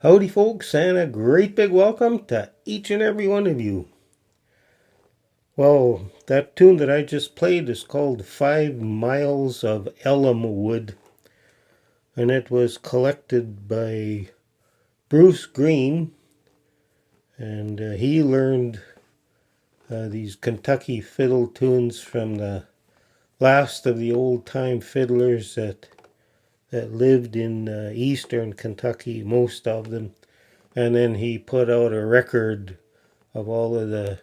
Howdy folks, and a great big welcome to each and every one of you. Well, that tune that I just played is called 5 Miles of Ellum Wood, and it was collected by Bruce Green, and he learned these Kentucky fiddle tunes from the last of the old-time fiddlers that lived in eastern Kentucky, most of them. And then he put out a record of all of the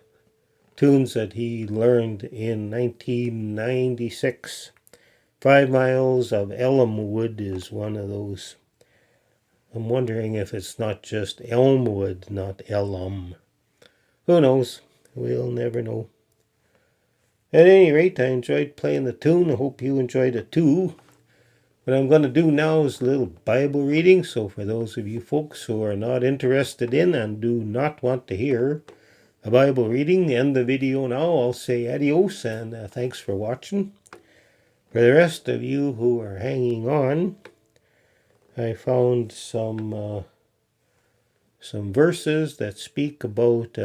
tunes that he learned in 1996. 5 Miles of Ellum Wood is one of those. I'm wondering if it's not just Elmwood, not Ellum. Who knows? We'll never know. At any rate, I enjoyed playing the tune. I hope you enjoyed it too. What I'm going to do now is a little Bible reading. So for those of you folks who are not interested in and do not want to hear a Bible reading, end the video now. I'll say adios and thanks for watching. For the rest of you who are hanging on, I found some verses that speak about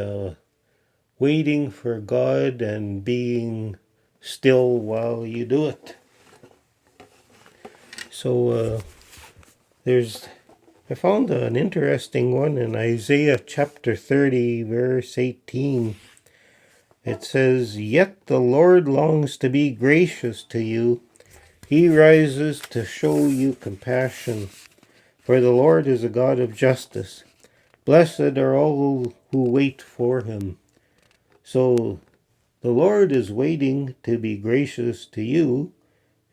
waiting for God and being still while you do it. So I found an interesting one in Isaiah chapter 30, verse 18. It says, "Yet the Lord longs to be gracious to you. He rises to show you compassion. For the Lord is a God of justice. Blessed are all who wait for him." So the Lord is waiting to be gracious to you,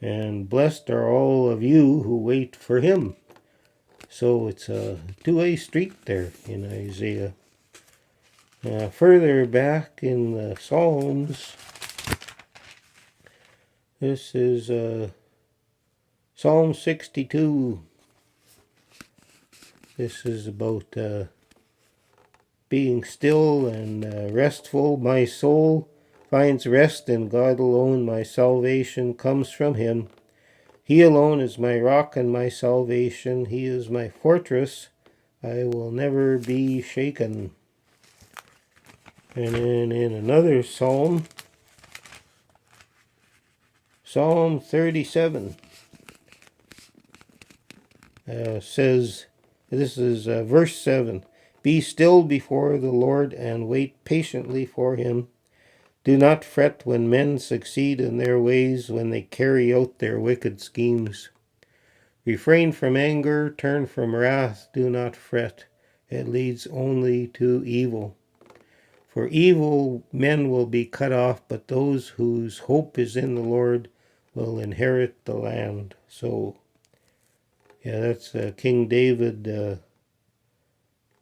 and blessed are all of you who wait for him. So it's a two-way street there in Isaiah. Further back in the Psalms, this is Psalm 62. This is about being still and restful. My soul finds rest in God alone. My salvation comes from him. He alone is my rock and my salvation. He is my fortress. I will never be shaken. And then in another psalm, Psalm 37, says, this is verse 7, "Be still before the Lord and wait patiently for him. Do not fret when men succeed in their ways, when they carry out their wicked schemes. Refrain from anger, turn from wrath, do not fret. It leads only to evil. For evil men will be cut off, but those whose hope is in the Lord will inherit the land." So, yeah, that's King David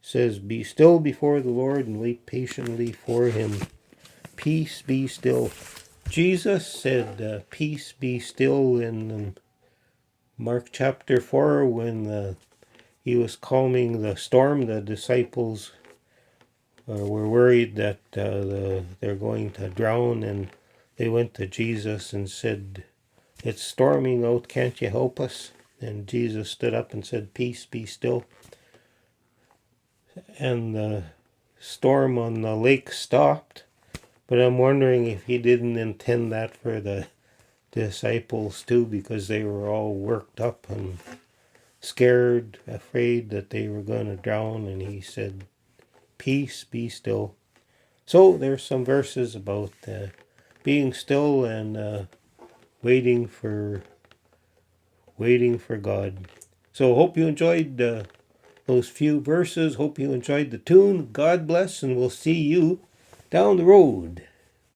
says, "Be still before the Lord and wait patiently for him. Peace, be still." Jesus said, "Peace, be still," in Mark chapter 4 when he was calming the storm. The disciples were worried that they're going to drown, and they went to Jesus and said, "It's storming out, can't you help us?" And Jesus stood up and said, "Peace, be still." And the storm on the lake stopped. But I'm wondering if he didn't intend that for the disciples too, because they were all worked up and scared, afraid that they were going to drown, and he said, "Peace, be still." So there's some verses about being still and waiting for God. So hope you enjoyed those few verses. Hope you enjoyed the tune. God bless, and we'll see you down the road.